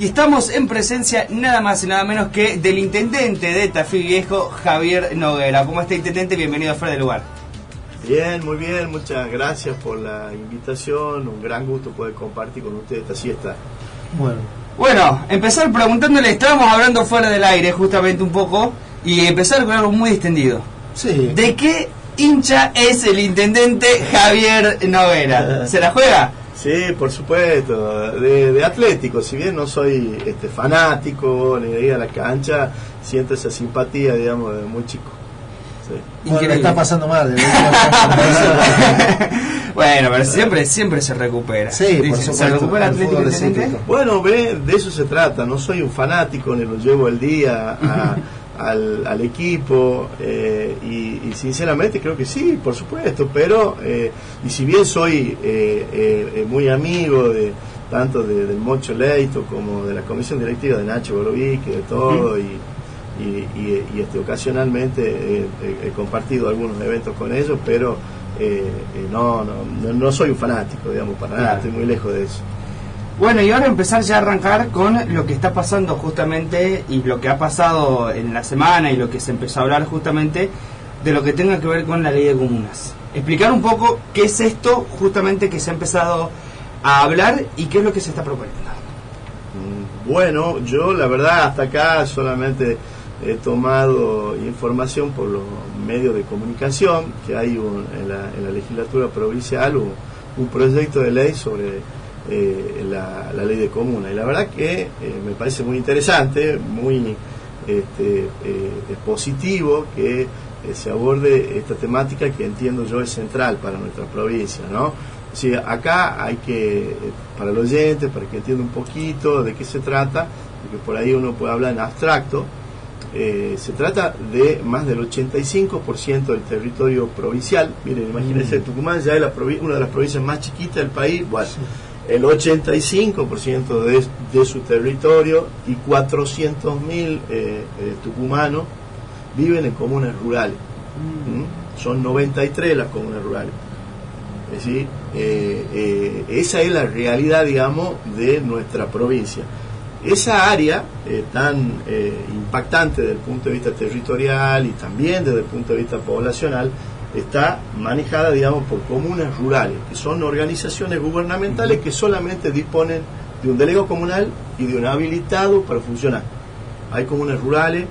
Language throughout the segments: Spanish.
Y estamos en presencia nada más y nada menos que del intendente de Tafí Viejo, Javier Noguera. ¿Cómo está, intendente? Bienvenido a Fuera de Lugar. Bien, muy bien, muchas gracias por la invitación, un gran gusto poder compartir con ustedes esta siesta. Bueno, empezar preguntándole, estábamos hablando fuera del aire justamente un poco, y empezar con algo muy extendido. Sí. ¿De qué hincha es el intendente Javier Noguera? ¿Se la juega? Sí, por supuesto, de Atlético, si bien no soy fanático ni de ir a la cancha, siento esa simpatía, digamos, de muy chico. Sí. Bueno, está pasando mal. Bueno, pero siempre se recupera. Sí, por supuesto. ¿Se recupera Atlético Intendente? Bueno, de eso se trata, no soy un fanático, ni lo llevo el día al equipo, y sinceramente creo que sí, por supuesto, pero y si bien soy muy amigo tanto del Moncho Leito como de la comisión directiva de Nacho Borovic, de todo, y ocasionalmente he compartido algunos eventos con ellos, pero no soy un fanático, digamos, para nada, estoy muy lejos de eso. Bueno, y ahora empezar ya a arrancar con lo que está pasando justamente, y lo que ha pasado en la semana, y lo que se empezó a hablar justamente de lo que tenga que ver con la ley de comunas. Explicar un poco qué es esto justamente que se ha empezado a hablar y qué es lo que se está proponiendo. Bueno, yo la verdad hasta acá solamente he tomado información por los medios de comunicación, que hay en la legislatura provincial un proyecto de ley sobre la ley de comuna, y la verdad que me parece muy interesante, muy positivo que se aborde esta temática que entiendo yo es central para nuestra provincia, ¿no? Sí, acá hay que, para el oyente, para que entienda un poquito de qué se trata, porque por ahí uno puede hablar en abstracto. Se trata de más del 85% del territorio provincial. Miren, imagínense, Tucumán ya es una de las provincias más chiquitas del país. Bueno, el 85% de su territorio y 400.000 tucumanos viven en comunas rurales. Son 93 las comunas rurales. Es decir, esa es la realidad, digamos, de nuestra provincia. Esa área tan impactante desde el punto de vista territorial y también desde el punto de vista poblacional está manejada, digamos, por comunas rurales, que son organizaciones gubernamentales que solamente disponen de un delegado comunal y de un habilitado para funcionar. Hay comunas rurales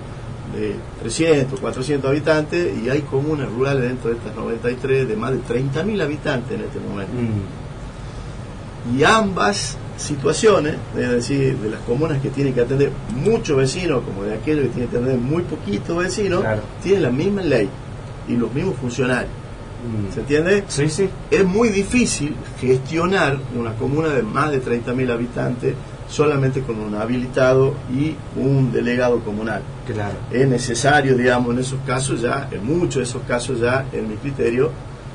de 300, 400 habitantes, y hay comunas rurales dentro de estas 93 de más de 30.000 habitantes en este momento. Y ambas situaciones, es decir, de las comunas que tienen que atender muchos vecinos como de aquellos que tienen que atender muy poquitos vecinos, claro, tienen la misma ley y los mismos funcionarios. ¿Se entiende? Sí, sí. Es muy difícil gestionar una comuna de más de 30.000 habitantes solamente con un habilitado y un delegado comunal. Claro. Es necesario, digamos, en esos casos ya, en muchos de esos casos ya, en mi criterio,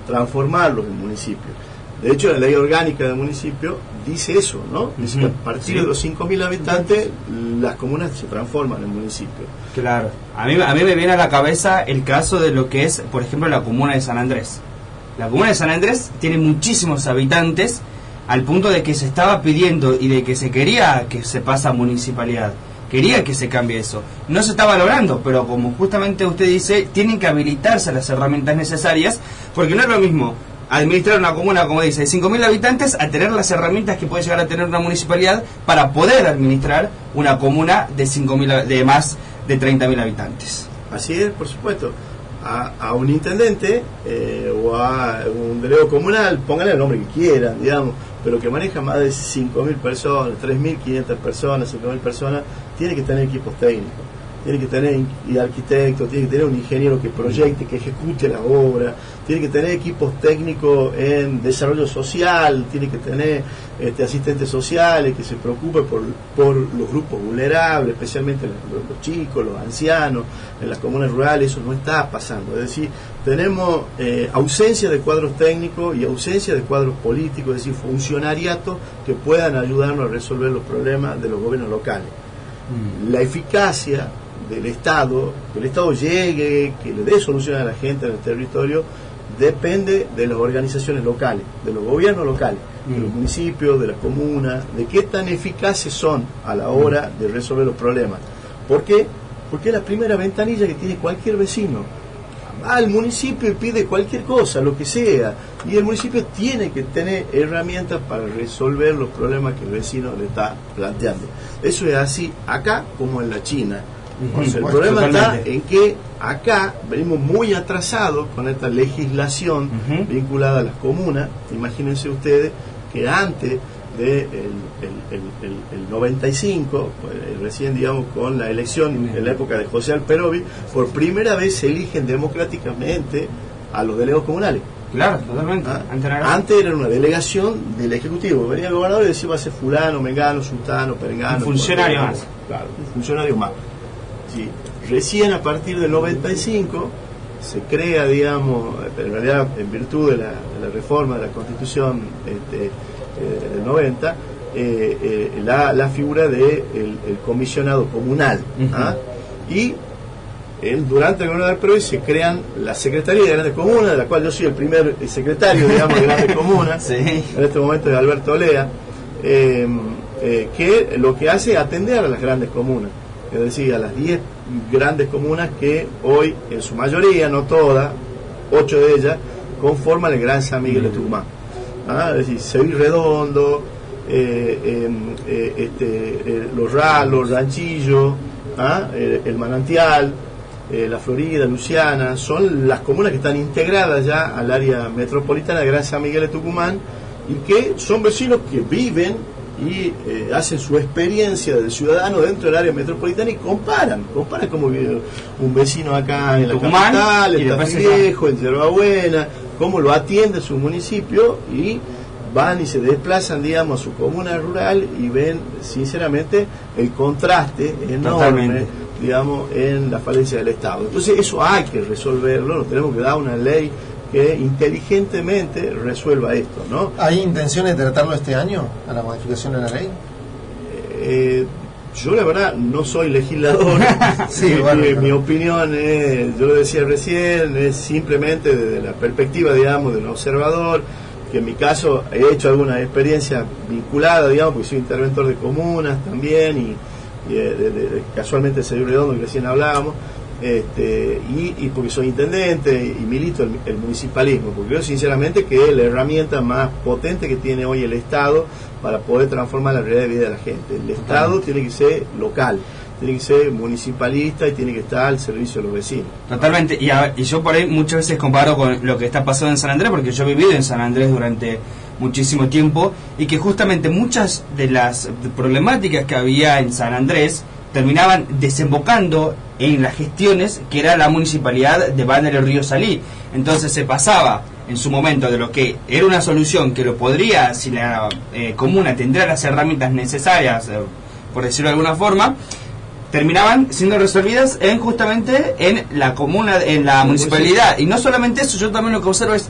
transformarlos en municipios. De hecho, la ley orgánica del municipio dice eso, ¿no? Dice que a partir de los 5.000 habitantes, las comunas se transforman en municipios. Claro. A mí me viene a la cabeza el caso de lo que es, por ejemplo, la comuna de San Andrés. La comuna de San Andrés tiene muchísimos habitantes, al punto de que se estaba pidiendo y de que se quería que se pase a municipalidad. Quería que se cambie eso. No se estaba logrando, pero como justamente usted dice, tienen que habilitarse las herramientas necesarias, porque no es lo mismo administrar una comuna, como dice, de 5.000 habitantes, a tener las herramientas que puede llegar a tener una municipalidad para poder administrar una comuna de más de 30.000 habitantes. Así es, por supuesto. A un intendente o a un delegado comunal, pónganle el nombre que quieran, digamos, pero que maneja más de 5.000 personas, 3.500 personas, 5.000 personas, tiene que tener equipos técnicos, tiene que tener arquitectos, tiene que tener un ingeniero que proyecte, que ejecute la obra, tiene que tener equipos técnicos en desarrollo social, tiene que tener asistentes sociales que se preocupen por los grupos vulnerables, especialmente los chicos, los ancianos. En las comunas rurales eso no está pasando. Es decir, tenemos ausencia de cuadros técnicos y ausencia de cuadros políticos, es decir, funcionariatos que puedan ayudarnos a resolver los problemas de los gobiernos locales. La eficacia del Estado, que el Estado llegue, que le dé solución a la gente en el territorio, depende de las organizaciones locales, de los gobiernos locales, de los municipios, de las comunas, de qué tan eficaces son a la hora de resolver los problemas. ¿Por qué? Porque es la primera ventanilla que tiene cualquier vecino. Va al municipio y pide cualquier cosa, lo que sea, y el municipio tiene que tener herramientas para resolver los problemas que el vecino le está planteando. Eso es así acá como en la China. O sea, el problema está en que acá venimos muy atrasados con esta legislación vinculada a las comunas. Imagínense ustedes que antes del el 95, recién digamos con la elección en la época de José Alperovi, por primera vez se eligen democráticamente a los delegados comunales. Claro, totalmente. Antes era una delegación del Ejecutivo, venía el gobernador y decía va a ser fulano, mengano, sultano, perengano. Un funcionario más. Claro, un funcionario más. Sí. Recién a partir del 95 se crea, digamos, en realidad en virtud de la reforma de la Constitución del 90, la figura de el comisionado comunal. Y durante el gobierno de Alperovi se crean la Secretaría de Grandes Comunas, de la cual yo soy el primer secretario, digamos, de Grandes Comunas. Sí. En este momento es Alberto Olea, que lo que hace es atender a las grandes comunas, es decir, a las 10 grandes comunas que hoy, en su mayoría, no todas, 8 de ellas, conforman el Gran San Miguel de Tucumán. Es decir, Seville Redondo, Los Ralos, Ranchillo, el Manantial, La Florida, Luciana, son las comunas que están integradas ya al área metropolitana de Gran San Miguel de Tucumán y que son vecinos que viven y hacen su experiencia del ciudadano dentro del área metropolitana y comparan cómo vive un vecino acá en la Tucumán, capital, en Tafí Viejo, en Yerbabuena, cómo lo atiende su municipio, y van y se desplazan, digamos, a su comuna rural y ven sinceramente el contraste enorme. Totalmente. Digamos, en la falencia del Estado. Entonces eso hay que resolverlo, nos tenemos que dar una ley que inteligentemente resuelva esto, ¿no? ¿Hay intenciones de tratarlo este año, a la modificación de la ley? Yo la verdad no soy legislador. Sí, mi opinión es, yo lo decía recién, es simplemente desde la perspectiva, digamos, de un observador, que en mi caso he hecho alguna experiencia vinculada, digamos, porque soy interventor de comunas también, y casualmente de Seville Redondo, que recién hablábamos, y porque soy intendente y milito el municipalismo, porque creo sinceramente que es la herramienta más potente que tiene hoy el Estado para poder transformar la realidad de vida de la gente. El Estado tiene que ser local, tiene que ser municipalista y tiene que estar al servicio de los vecinos. Totalmente, y yo por ahí muchas veces comparo con lo que está pasando en San Andrés, porque yo he vivido en San Andrés durante muchísimo tiempo, y que justamente muchas de las problemáticas que había en San Andrés terminaban desembocando en las gestiones que era la municipalidad de Banderas del Río Salí. Entonces se pasaba en su momento de lo que era una solución que lo podría, si la comuna tendría las herramientas necesarias, por decirlo de alguna forma, terminaban siendo resolvidas justamente en la comuna, en la municipalidad. Y no solamente eso, yo también lo que observo es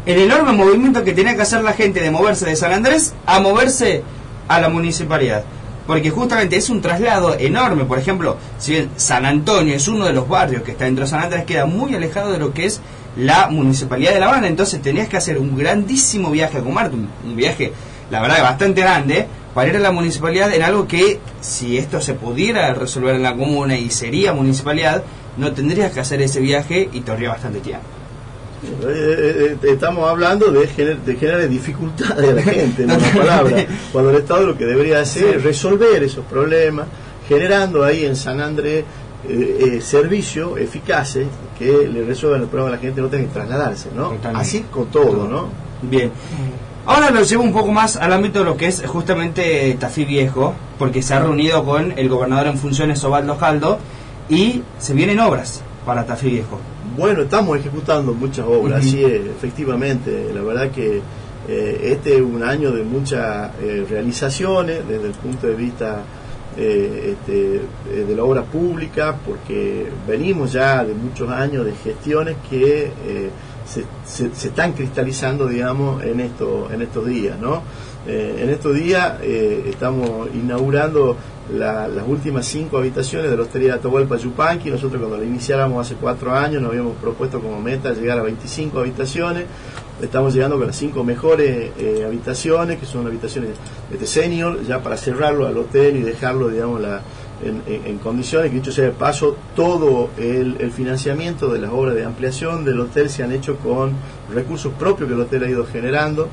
el enorme movimiento que tenía que hacer la gente de moverse de San Andrés a moverse a la municipalidad, porque justamente es un traslado enorme. Por ejemplo, si bien San Antonio es uno de los barrios que está dentro de San Andrés, queda muy alejado de lo que es la municipalidad de La Habana, entonces tenías que hacer un grandísimo viaje a Comarte, un viaje, la verdad, bastante grande, para ir a la municipalidad en algo que, si esto se pudiera resolver en la comuna y sería municipalidad, no tendrías que hacer ese viaje y te ahorraría bastante tiempo. Estamos hablando de generar dificultades a la gente, en una palabra, cuando el Estado lo que debería hacer es resolver esos problemas, generando ahí en San Andrés servicios eficaces que le resuelvan el problema a la gente, no tenga que trasladarse, ¿no? Totalmente. Así con todo, ¿no? Bien. Ahora lo llevo un poco más al ámbito de lo que es justamente Tafí Viejo, porque se ha reunido con el gobernador en funciones, Osvaldo Jaldo, y se vienen obras para Tafí Viejo. Bueno, estamos ejecutando muchas obras, sí, efectivamente. La verdad que este es un año de muchas realizaciones desde el punto de vista de la obra pública, porque venimos ya de muchos años de gestiones que se están cristalizando, digamos, en estos días, ¿no? En estos días estamos inaugurando las últimas 5 habitaciones de la Hostería Atahualpa Yupanqui. Nosotros cuando la iniciáramos hace 4 años nos habíamos propuesto como meta llegar a 25 habitaciones. Estamos llegando con las 5 mejores habitaciones, que son habitaciones senior, ya para cerrarlo al hotel y dejarlo, digamos, en condiciones. Que dicho sea de paso, todo el financiamiento de las obras de ampliación del hotel se han hecho con recursos propios que el hotel ha ido generando.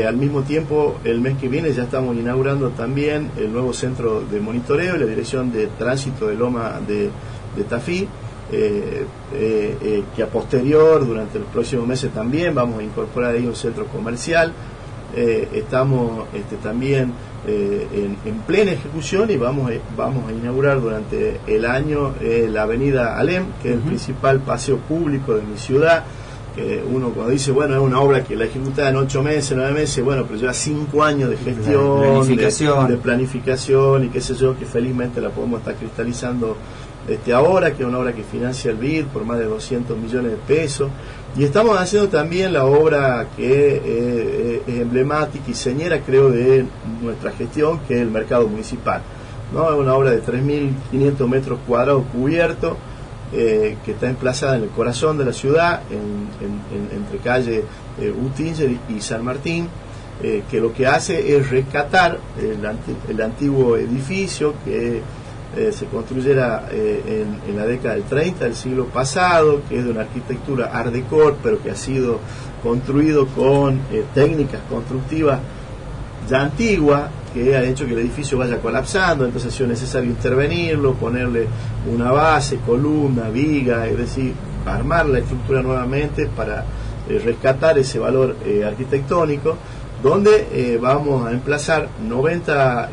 Al mismo tiempo, el mes que viene ya estamos inaugurando también el nuevo centro de monitoreo y la dirección de tránsito de Loma de Tafí, que a posterior, durante los próximos meses también vamos a incorporar ahí un centro comercial. Estamos también en plena ejecución y vamos a inaugurar durante el año la avenida Alem, que es el principal paseo público de mi ciudad. Uno cuando dice, bueno, es una obra que la ejecuta en 8 meses, 9 meses, bueno, pero lleva 5 años de gestión, de planificación y qué sé yo, que felizmente la podemos estar cristalizando ahora, que es una obra que financia el BID por más de 200 millones de pesos. Y estamos haciendo también la obra que es emblemática y señera, creo, de nuestra gestión, que es el mercado municipal, ¿no? Es una obra de 3.500 metros cuadrados cubiertos, que está emplazada en el corazón de la ciudad, entre calle Utinger y San Martín, que lo que hace es rescatar el antiguo edificio que se construyera en la década del 30 del siglo pasado, que es de una arquitectura art déco, pero que ha sido construido con técnicas constructivas ya antiguas, que ha hecho que el edificio vaya colapsando. Entonces ha sido necesario intervenirlo, ponerle una base, columna, viga, es decir, armar la estructura nuevamente para rescatar ese valor arquitectónico, donde vamos a emplazar 90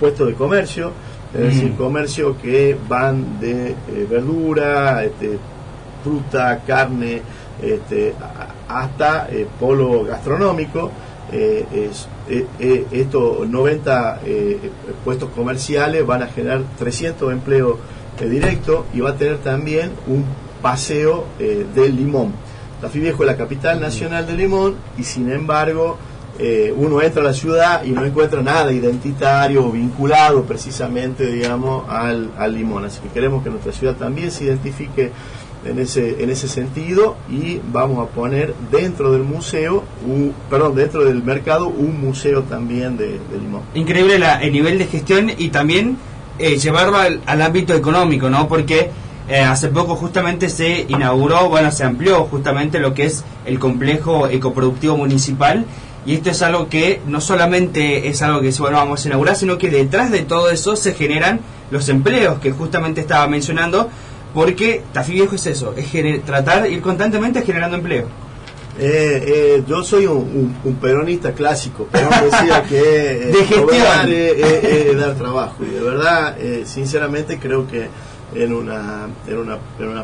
puestos de comercio, es decir, comercio que van de verdura, fruta, carne, hasta polo gastronómico. Estos 90 puestos comerciales van a generar 300 empleos directos y va a tener también un paseo del limón. Tafí Viejo es la capital nacional del limón y sin embargo uno entra a la ciudad y no encuentra nada identitario o vinculado precisamente, digamos, al limón. Así que queremos que nuestra ciudad también se identifique en ese sentido, y vamos a poner dentro del museo, dentro del mercado, un museo también de limón. Increíble el nivel de gestión y también llevarlo al ámbito económico, ¿no? Porque hace poco justamente se amplió justamente lo que es el complejo ecoproductivo municipal, y esto es algo que no solamente es algo que vamos a inaugurar, sino que detrás de todo eso se generan los empleos que justamente estaba mencionando. Porque Tafí Viejo es eso, es tratar de ir constantemente generando empleo. Yo soy un peronista clásico, pero decía que de gestión es dar trabajo, y de verdad, sinceramente creo que en una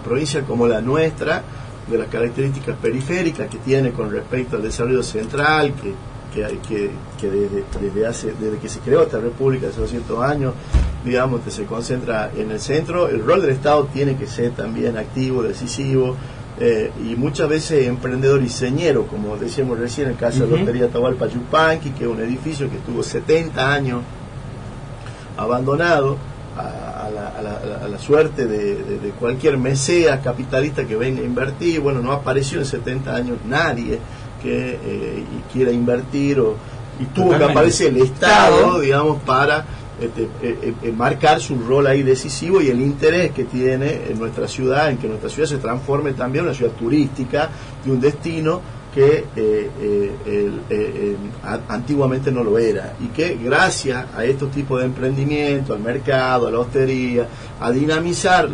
provincia como la nuestra, de las características periféricas que tiene con respecto al desarrollo central, que desde que se creó esta república hace 200 años, digamos, que se concentra en el centro, el rol del Estado tiene que ser también activo, decisivo, y muchas veces emprendedor y señero, como decíamos recién en el caso de la Hostería Atahualpa Yupanqui, que es un edificio que estuvo 70 años abandonado a la suerte de cualquier mesea capitalista que venga a invertir. Bueno, no apareció en 70 años nadie que quiera invertir, y tuvo que aparecer el Estado, digamos, para marcar su rol ahí decisivo, y el interés que tiene en nuestra ciudad, en que nuestra ciudad se transforme también en una ciudad turística, de un destino que antiguamente no lo era, y que gracias a estos tipos de emprendimiento, al mercado, a la hostería, a dinamizar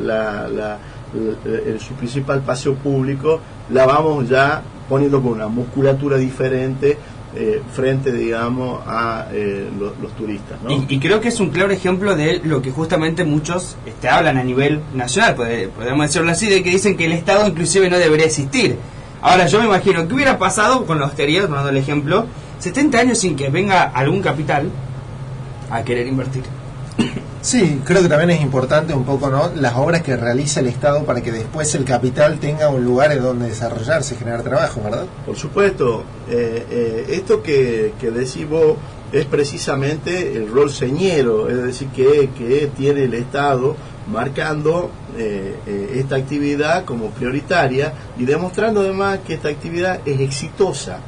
su principal paseo público, la vamos ya poniendo con una musculatura diferente frente, digamos, a los turistas, ¿no? Y creo que es un claro ejemplo de lo que justamente muchos hablan a nivel nacional, podemos decirlo así, de que dicen que el Estado inclusive no debería existir. Ahora yo me imagino que hubiera pasado con la hostería, tomando el ejemplo, 70 años sin que venga algún capital a querer invertir. Sí, creo que también es importante un poco, ¿no?, las obras que realiza el Estado para que después el capital tenga un lugar en donde desarrollarse, generar trabajo, ¿verdad? Por supuesto. Esto que decís vos es precisamente el rol señero, es decir, que tiene el Estado marcando esta actividad como prioritaria y demostrando además que esta actividad es exitosa.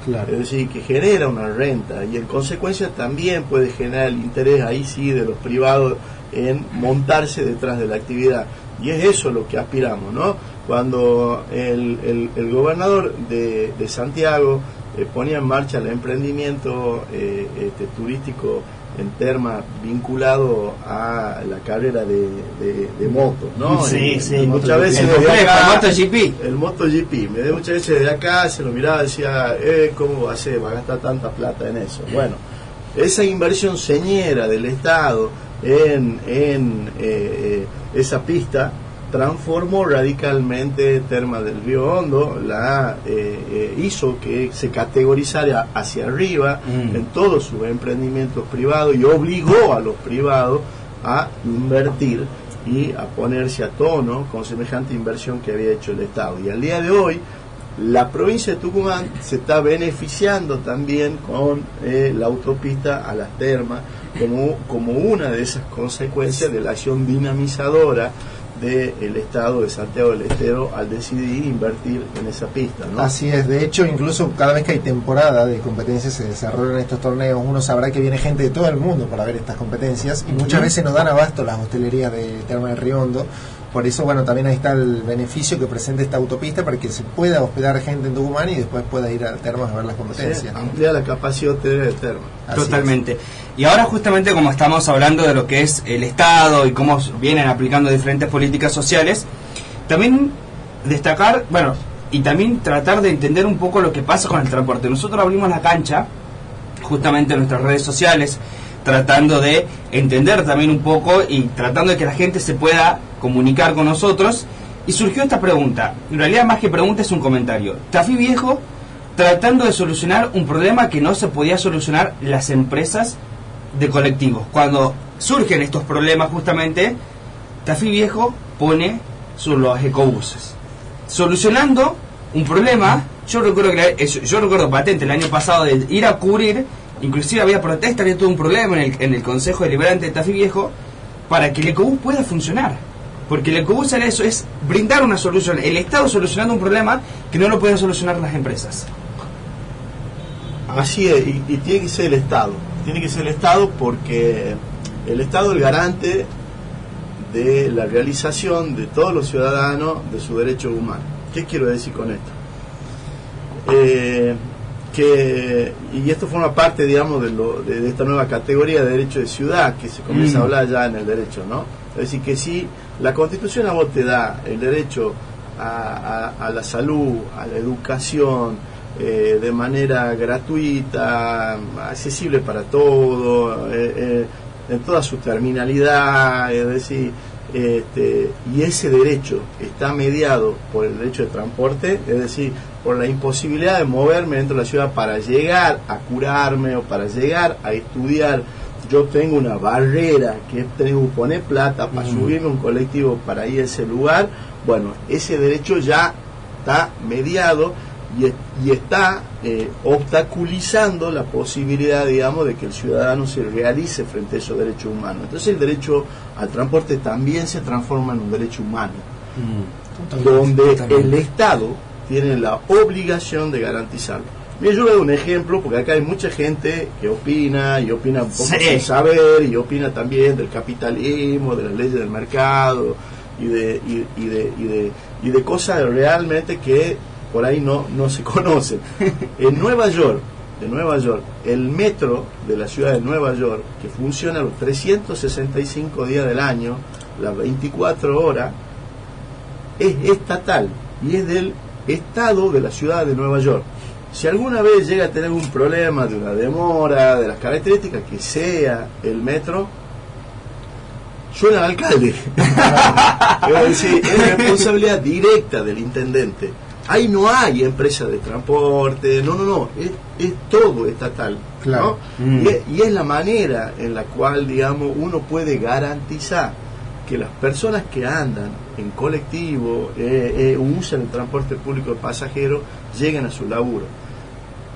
Claro. Es decir, que genera una renta y en consecuencia también puede generar el interés ahí sí de los privados en montarse detrás de la actividad. Y es eso lo que aspiramos, ¿no? Cuando el gobernador de Santiago ponía en marcha el emprendimiento turístico en Terma vinculado a la carrera de motos, ¿no? Sí, sí. Muchas veces el desde acá, MotoGP. el MotoGP, muchas veces desde acá se lo miraba y decía, ¿cómo va a ser? Va a gastar tanta plata en eso. Bueno, esa inversión señera del Estado en esa pista transformó radicalmente Termas del Río Hondo, hizo que se categorizara hacia arriba en todos sus emprendimientos privados y obligó a los privados a invertir y a ponerse a tono con semejante inversión que había hecho el Estado. Y al día de hoy, la provincia de Tucumán se está beneficiando también con la autopista a las termas como una de esas consecuencias de la acción dinamizadora del Estado de Santiago del Estero al decidir invertir en esa pista, ¿no? Así es, de hecho incluso cada vez que hay temporada de competencias se desarrollan estos torneos, uno sabrá que viene gente de todo el mundo para ver estas competencias y muchas veces no dan abasto las hostelerías de Termas del Río Hondo. Por eso, bueno, también ahí está el beneficio que presenta esta autopista para que se pueda hospedar gente en Tucumán y después pueda ir a Termas a ver las competencias. Sí, amplía la capacidad hotelera de Termas. Totalmente. Y ahora justamente como estamos hablando de lo que es el Estado y cómo vienen aplicando diferentes políticas sociales, también destacar, bueno, y también tratar de entender un poco lo que pasa con el transporte. Nosotros abrimos la cancha justamente en nuestras redes sociales, tratando de entender también un poco y tratando de que la gente se pueda comunicar con nosotros, y surgió esta pregunta. En realidad más que pregunta es un comentario. Tafí Viejo tratando de solucionar un problema que no se podía solucionar las empresas de colectivos. Cuando surgen estos problemas justamente, Tafí Viejo pone los ecobuses solucionando un problema. Yo recuerdo patente el año pasado de ir a cubrir, inclusive había protesta, había todo un problema en el Consejo Deliberante de Tafí Viejo para que el ecobús pueda funcionar, porque el ecobús era eso, es brindar una solución, el Estado solucionando un problema que no lo pueden solucionar las empresas. Así es, y tiene que ser el Estado porque el Estado es el garante de la realización de todos los ciudadanos de sus derechos humanos. ¿Qué quiero decir con esto? Y esto forma parte, digamos, de esta nueva categoría de derecho de ciudad que se comienza a hablar ya en el derecho, ¿no? Es decir, que si la Constitución a vos te da el derecho a la salud, a la educación, de manera gratuita, accesible para todos, en toda su terminalidad, es decir, y ese derecho está mediado por el derecho de transporte, es decir, por la imposibilidad de moverme dentro de la ciudad para llegar a curarme o para llegar a estudiar. Yo tengo una barrera que tengo que poner plata para subirme a un colectivo para ir a ese lugar. Bueno, ese derecho ya está mediado y está obstaculizando la posibilidad, digamos, de que el ciudadano se realice frente a esos derechos humanos. Entonces el derecho al transporte también se transforma en un derecho humano, donde el Estado tiene la obligación de garantizarlo. Mira, yo le doy un ejemplo, porque acá hay mucha gente que opina, y opina un poco sin saber, y opina también del capitalismo, de las leyes del mercado, y de cosas realmente que por ahí no se conocen. En Nueva York, el metro de la ciudad de Nueva York, que funciona los 365 días del año, las 24 horas, es estatal y es del Estado de la ciudad de Nueva York. Si alguna vez llega a tener un problema de una demora, de las características que sea el metro, suena al alcalde. Es decir, es responsabilidad directa del intendente. Ahí no hay empresas de transporte, no, es todo estatal, claro. ¿No? Y es la manera en la cual, digamos, uno puede garantizar que las personas que andan en colectivo, usan el transporte público de pasajeros, lleguen a su laburo.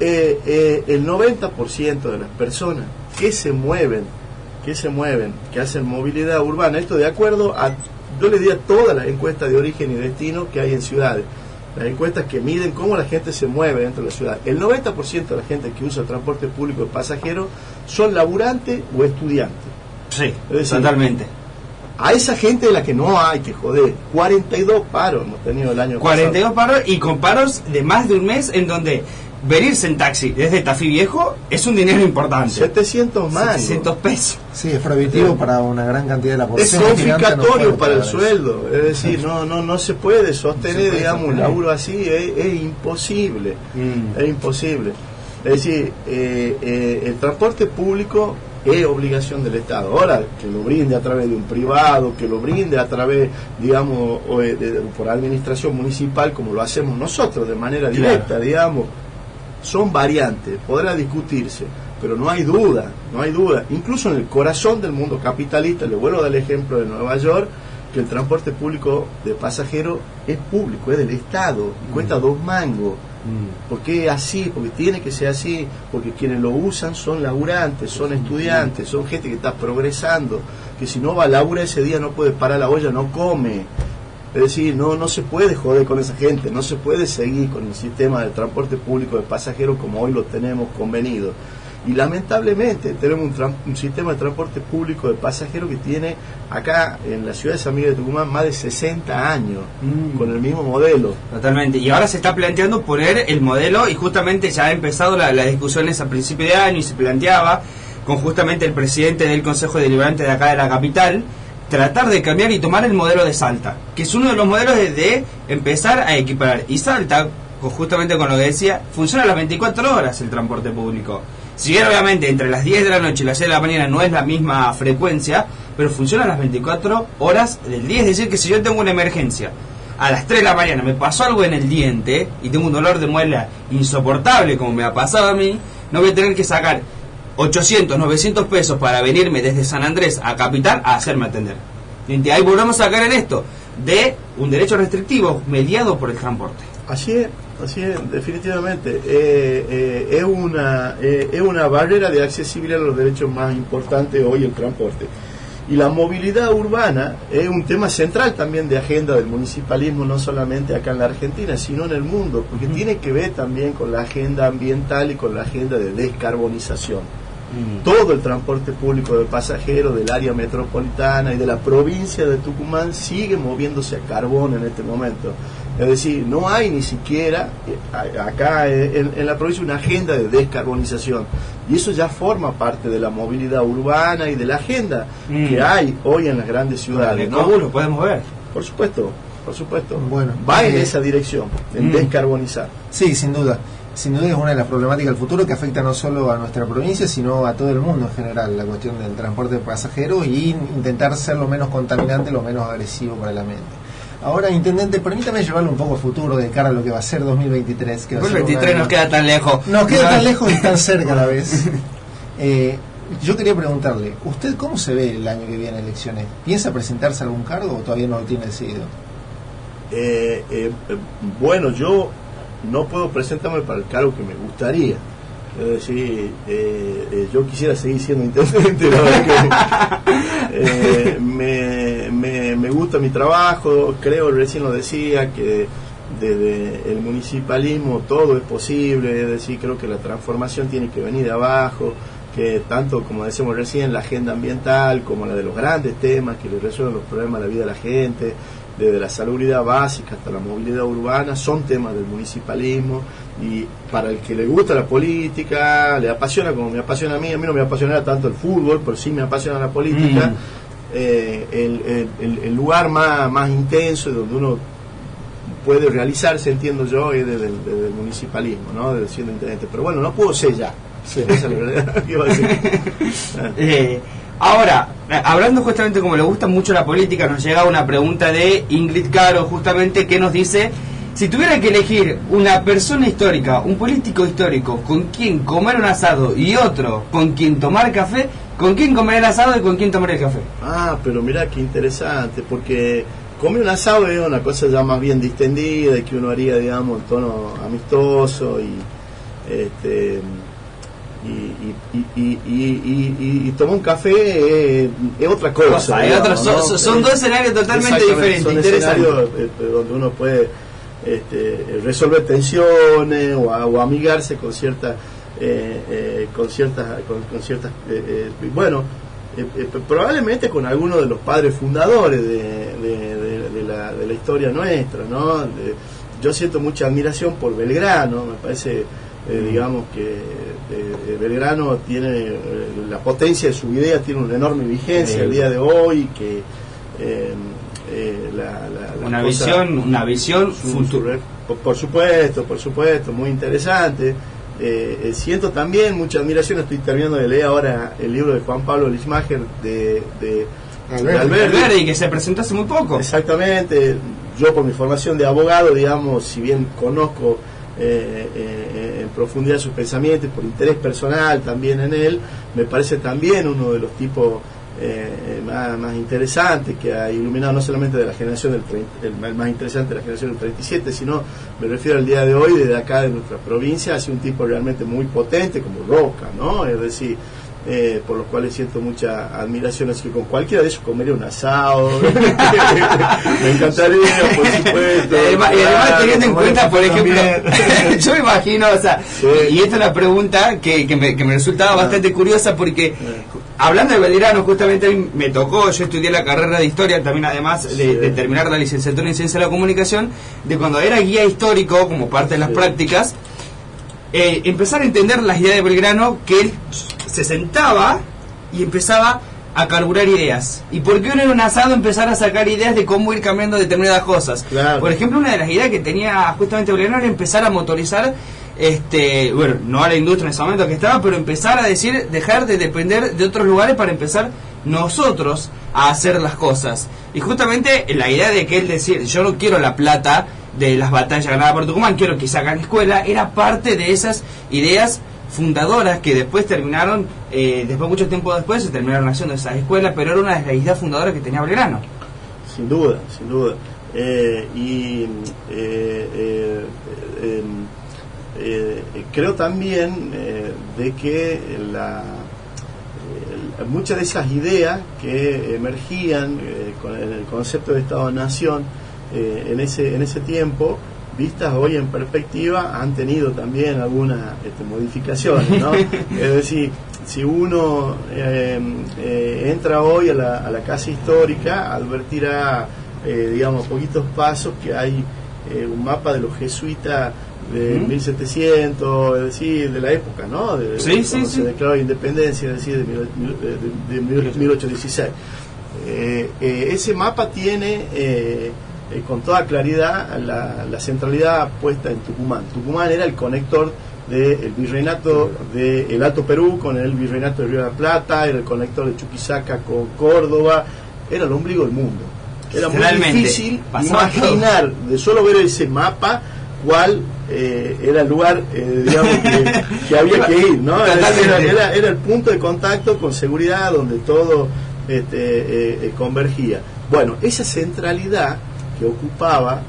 el 90% de las personas que se mueven, que hacen movilidad urbana, esto de acuerdo a, yo le di a todas las encuestas de origen y destino que hay en ciudades, las encuestas que miden cómo la gente se mueve dentro de la ciudad, el 90% de la gente que usa el transporte público de pasajeros son laburantes o estudiantes. Sí, es decir, totalmente. A esa gente de la que no hay que joder. 42 paros hemos tenido el año 42 pasado. paros, y con paros de más de un mes, en donde venirse en taxi desde Tafí Viejo es un dinero importante. 700 más. 700 pesos. Sí, es prohibitivo para una gran cantidad de la Es población. confiscatorio para el eso. sueldo. Es decir, no se puede sostener, digamos, un laburo así. Es imposible. Es imposible. Es decir, el transporte público es obligación del Estado. Ahora, que lo brinde a través de un privado, que lo brinde a través, digamos, por administración municipal, como lo hacemos nosotros de manera directa, claro, digamos, son variantes, podrá discutirse, pero no hay duda, incluso en el corazón del mundo capitalista, le vuelvo a dar el ejemplo de Nueva York, que el transporte público de pasajeros es público, es del Estado, y cuesta 2 mangos. Porque es así, porque tiene que ser así, porque quienes lo usan son laburantes, son estudiantes, son gente que está progresando, que si no va a laburar ese día no puede parar la olla, no come. Es decir, no se puede joder con esa gente, no se puede seguir con el sistema de transporte público de pasajeros como hoy lo tenemos convenido. Y lamentablemente tenemos un sistema de transporte público de pasajeros que tiene acá en la ciudad de San Miguel de Tucumán más de 60 años con el mismo modelo. Totalmente. Y ahora se está planteando poner el modelo, y justamente ya ha empezado la discusión a principio de año, y se planteaba con justamente el presidente del Consejo Deliberante de acá de la capital, tratar de cambiar y tomar el modelo de Salta, que es uno de los modelos de empezar a equiparar. Y Salta, justamente con lo que decía, funciona a las 24 horas el transporte público. Si bien obviamente entre las 10 de la noche y las 6 de la mañana no es la misma frecuencia, pero funciona a las 24 horas del día. Es decir, que si yo tengo una emergencia a las 3 de la mañana, me pasó algo en el diente y tengo un dolor de muela insoportable como me ha pasado a mí, no voy a tener que sacar 800, 900 pesos para venirme desde San Andrés a Capital a hacerme atender. Y ahí volvemos a sacar en esto de un derecho restrictivo mediado por el transporte. Así es, definitivamente. Es una barrera de accesibilidad a los derechos más importantes hoy, el transporte. Y la movilidad urbana es un tema central también de agenda del municipalismo, no solamente acá en la Argentina, sino en el mundo, porque tiene que ver también con la agenda ambiental y con la agenda de descarbonización. Todo el transporte público de pasajeros del área metropolitana y de la provincia de Tucumán sigue moviéndose a carbón en este momento. Es decir, no hay ni siquiera acá en la provincia una agenda de descarbonización. Y eso ya forma parte de la movilidad urbana y de la agenda que hay hoy en las grandes ciudades. ¿Cómo lo podemos ver? Por supuesto. Bueno, va en esa dirección, en descarbonizar. Sí, sin duda. Sin duda es una de las problemáticas del futuro que afecta no solo a nuestra provincia, sino a todo el mundo en general, la cuestión del transporte de pasajeros y intentar ser lo menos contaminante, lo menos agresivo para la mente. Ahora, intendente, permítame llevarlo un poco al futuro de cara a lo que va a ser 2023. Que 2023 nos queda tan lejos. Nos queda tan lejos y tan cerca a la vez. Yo quería preguntarle, ¿usted cómo se ve el año que viene en elecciones? ¿Piensa presentarse a algún cargo o todavía no lo tiene decidido? Bueno, yo no puedo presentarme para el cargo que me gustaría. Es decir, yo quisiera seguir siendo intendente, la verdad que me gusta mi trabajo, creo, recién lo decía, que desde el municipalismo todo es posible, es decir, creo que la transformación tiene que venir de abajo, que tanto, como decíamos recién, la agenda ambiental como la de los grandes temas que le resuelven los problemas de la vida de la gente, desde la salubridad básica hasta la movilidad urbana, son temas del municipalismo, y para el que le gusta la política, le apasiona como me apasiona a mí no me apasiona tanto el fútbol, pero sí me apasiona la política, el lugar más intenso donde uno puede realizarse, entiendo yo, es desde el municipalismo, ¿no? Desde siendo intendente. Pero bueno, no puedo ser ya. Sí. Esa es la verdad que iba a decir. Ahora, hablando justamente como le gusta mucho la política, nos llega una pregunta de Ingrid Caro, justamente, que nos dice: si tuviera que elegir una persona histórica, un político histórico, con quien comer un asado y otro con quien tomar café, ¿con quién comer el asado y con quién tomar el café? Ah, pero mirá qué interesante, porque comer un asado es una cosa ya más bien distendida y que uno haría, digamos, en tono amistoso y y tomar un café es otra cosa, digamos, ¿no? Son dos escenarios totalmente diferentes. Son escenarios donde uno puede resolver tensiones o amigarse con ciertas bueno, probablemente con algunos de los padres fundadores de la historia nuestra, ¿no? Yo siento mucha admiración por Belgrano, me parece, digamos que Belgrano tiene la potencia de su idea, tiene una enorme vigencia el día de hoy, que una visión futura. Por supuesto, muy interesante. Siento también mucha admiración, estoy terminando de leer ahora el libro de Juan Pablo Lichmacher de Alberdi, que se presentó hace muy poco. Exactamente. Yo, por mi formación de abogado, digamos, si bien conozco en profundidad sus pensamientos, por interés personal también en él, me parece también uno de los tipos más interesantes que ha iluminado, no solamente de la generación el más interesante de la generación del 37, sino me refiero al día de hoy, desde acá de nuestra provincia, ha sido un tipo realmente muy potente como Roca, ¿no? Es decir, por los cuales siento mucha admiración, así que con cualquiera de ellos comería un asado. Me encantaría, por supuesto. Y además teniendo en cuenta, por ejemplo, yo me imagino, o sea, sí. Y esta es una pregunta que me resultaba bastante curiosa, porque hablando de Belgrano, justamente a mí me tocó, yo estudié la carrera de historia también, además de terminar la licenciatura en Ciencia de la Comunicación, de cuando era guía histórico, como parte de las prácticas, empezar a entender las ideas de Belgrano, que él se sentaba y empezaba a carburar ideas. Y por qué uno en un asado empezar a sacar ideas de cómo ir cambiando determinadas cosas. Claro. Por ejemplo, una de las ideas que tenía justamente Belgrano era empezar a motorizar, bueno, no a la industria en ese momento que estaba, pero empezar a decir, dejar de depender de otros lugares para empezar nosotros a hacer las cosas. Y justamente la idea de que él decir, yo no quiero la plata de las batallas ganadas por Tucumán, quiero que se hagan escuela, era parte de esas ideas fundadoras que después terminaron, mucho tiempo después se terminaron haciendo esas escuelas, pero era una de las ideas fundadoras que tenía Belgrano. Sin duda. Creo también de que muchas de esas ideas que emergían con el concepto de Estado-Nación en ese tiempo, vistas hoy en perspectiva, han tenido también algunas modificaciones, ¿no? Es decir, si uno entra hoy a la casa histórica, advertirá, digamos, poquitos pasos que hay un mapa de los jesuitas de 1700, es decir, de la época, ¿no? Se declaró la independencia, es decir, de 1816. Ese mapa tiene con toda claridad la centralidad puesta en Tucumán. Tucumán era el conector del virreinato del Alto Perú con el virreinato de Río de la Plata, era el conector de Chuquisaca con Córdoba, era el ombligo del mundo. Era muy difícil imaginar, de solo ver ese mapa, cuál era el lugar, digamos, que había que ir, ¿no? Era el punto de contacto con seguridad donde todo convergía. Bueno, esa centralidad que ocupaba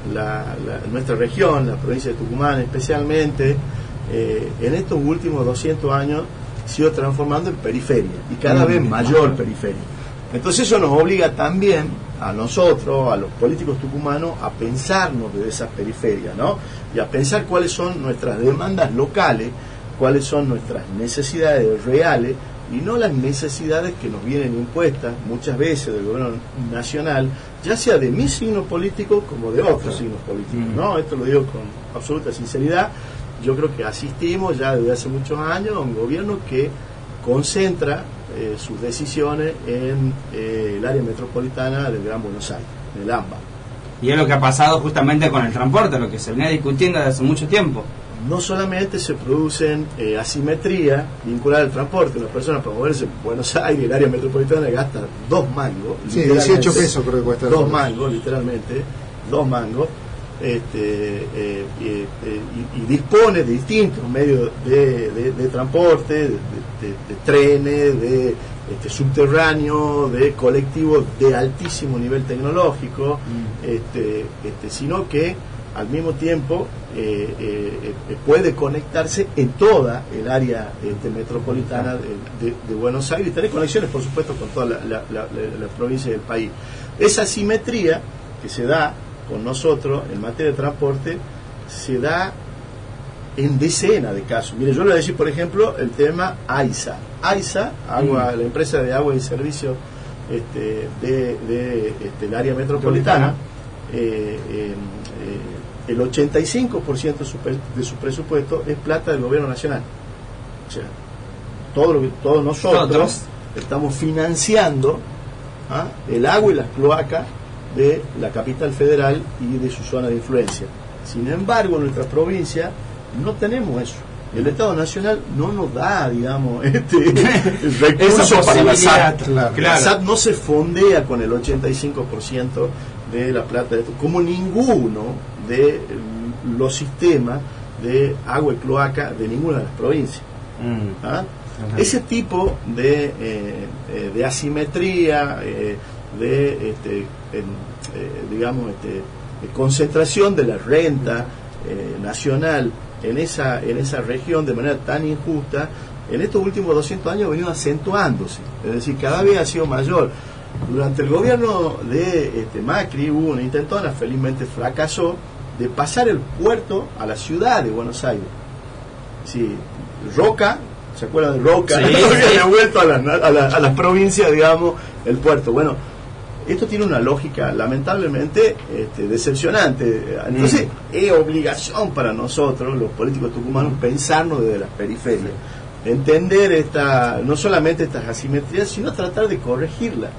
nuestra región, la provincia de Tucumán especialmente, en estos últimos 200 años se ha ido transformando en periferia, y cada vez mayor periferia. Entonces eso nos obliga también a nosotros, a los políticos tucumanos, a pensarnos desde esas periferias, ¿no? Y a pensar cuáles son nuestras demandas locales, cuáles son nuestras necesidades reales, y no las necesidades que nos vienen impuestas muchas veces del gobierno nacional, ya sea de mi signo político como de otros signos políticos, ¿no? Esto lo digo con absoluta sinceridad. Yo creo que asistimos ya desde hace muchos años a un gobierno que concentra sus decisiones en el área metropolitana del Gran Buenos Aires, en el AMBA. Y es lo que ha pasado justamente con el transporte, lo que se venía discutiendo desde hace mucho tiempo. No solamente se producen asimetrías vinculadas al transporte, una persona para moverse en Buenos Aires, el área metropolitana, gasta 2 mangos. Sí, 18 pesos creo que cuesta. 2 mangos, literalmente, 2 mangos. Y dispone de distintos medios de transporte, de trenes, de subterráneos, de colectivos de altísimo nivel tecnológico, sino que al mismo tiempo puede conectarse en toda el área metropolitana de Buenos Aires y tener conexiones, por supuesto, con todas las provincias del país. Esa simetría que se da con nosotros en materia de transporte se da en decenas de casos. Mire, yo le voy a decir, por ejemplo, el tema AISA. AISA, la empresa de agua y servicio del área metropolitana, el 85% de su presupuesto es plata del gobierno nacional. O sea, todos nosotros estamos financiando el agua y las cloacas de la capital federal y de su zona de influencia. Sin embargo, en nuestra provincia no tenemos eso. El Estado Nacional no nos da, digamos, recursos para la SAT. Claro. La SAT no se fondea con el 85% de la plata, como ninguno de los sistemas de agua y cloaca de ninguna de las provincias. Ese tipo de asimetría, de concentración de la renta nacional en esa región de manera tan injusta, en estos últimos 200 años ha venido acentuándose, es decir, cada vez ha sido mayor. Durante el gobierno de Macri hubo una intentona, felizmente fracasó, de pasar el puerto a la ciudad de Buenos Aires. Sí, Roca, ¿se acuerdan de Roca? Sí, había devuelto a las provincias, digamos, el puerto. Bueno, esto tiene una lógica lamentablemente decepcionante. Entonces es obligación para nosotros, los políticos tucumanos, pensarnos desde las periferias, entender no solamente estas asimetrías, sino tratar de corregirlas.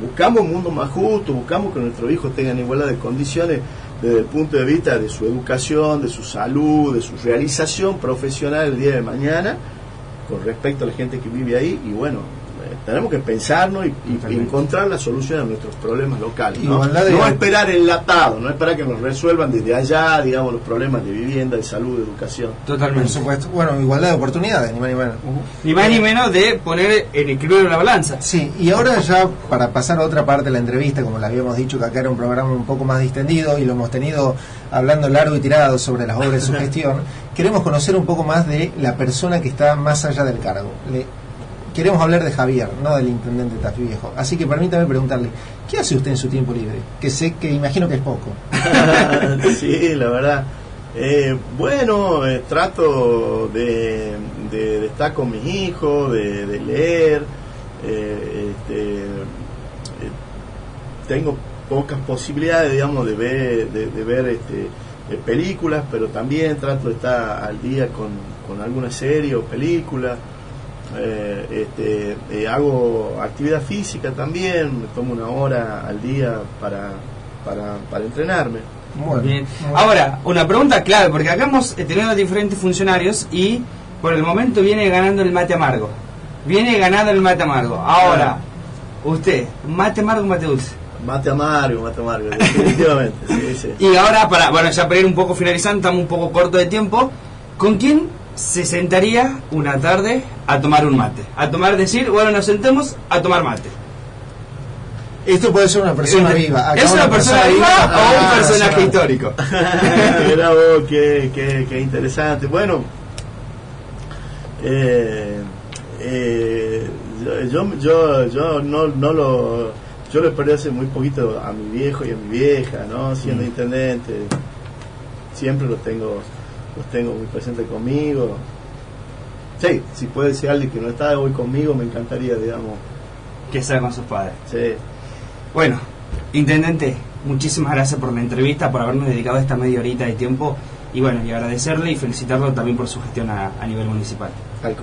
Buscamos un mundo más justo, buscamos que nuestros hijos tengan igualdad de condiciones desde el punto de vista de su educación, de su salud, de su realización profesional el día de mañana con respecto a la gente que vive ahí. Y bueno, tenemos que pensarnos y encontrar la solución a nuestros problemas locales, no esperar enlatado, no esperar que nos resuelvan desde allá, digamos, los problemas de vivienda, de salud, de educación. Totalmente. Por supuesto. Bueno, igualdad de oportunidades, ni más ni menos. Ni más ni menos de poner en equilibrio la balanza. Sí, y ahora ya para pasar a otra parte de la entrevista, como le habíamos dicho que acá era un programa un poco más distendido y lo hemos tenido hablando largo y tirado sobre las obras de su gestión, queremos conocer un poco más de la persona que está más allá del cargo. Queremos hablar de Javier, no del intendente Tafí Viejo. Así que permítame preguntarle, ¿qué hace usted en su tiempo libre? Que imagino que es poco. Sí, la verdad. Bueno, trato de estar con mis hijos, de leer. Tengo pocas posibilidades, digamos, de ver películas, pero también trato de estar al día con alguna serie o película. Hago actividad física también, me tomo una hora al día para entrenarme. Muy bien. Ahora, una pregunta clave, porque acá hemos tenido diferentes funcionarios y por el momento viene ganando el mate amargo. Ahora, usted, mate amargo o mate dulce. Mate amargo, definitivamente. Sí. Y ahora, ya para ir un poco finalizando, estamos un poco corto de tiempo, ¿con quién se sentaría una tarde a tomar un mate? Decir, bueno, nos sentemos a tomar mate. Esto puede ser una persona viva. ¿Es una persona viva o un personaje histórico? Mira vos, qué interesante. Bueno, yo le perdí hace muy poquito a mi viejo y a mi vieja, ¿no? Siendo intendente, siempre los tengo muy presentes conmigo. Sí, si puede ser alguien que no está hoy conmigo, me encantaría, digamos, que sea con sus padres. Sí. Bueno, intendente, muchísimas gracias por la entrevista, por habernos dedicado esta media horita de tiempo y bueno, y agradecerle y felicitarlo también por su gestión a nivel municipal. Al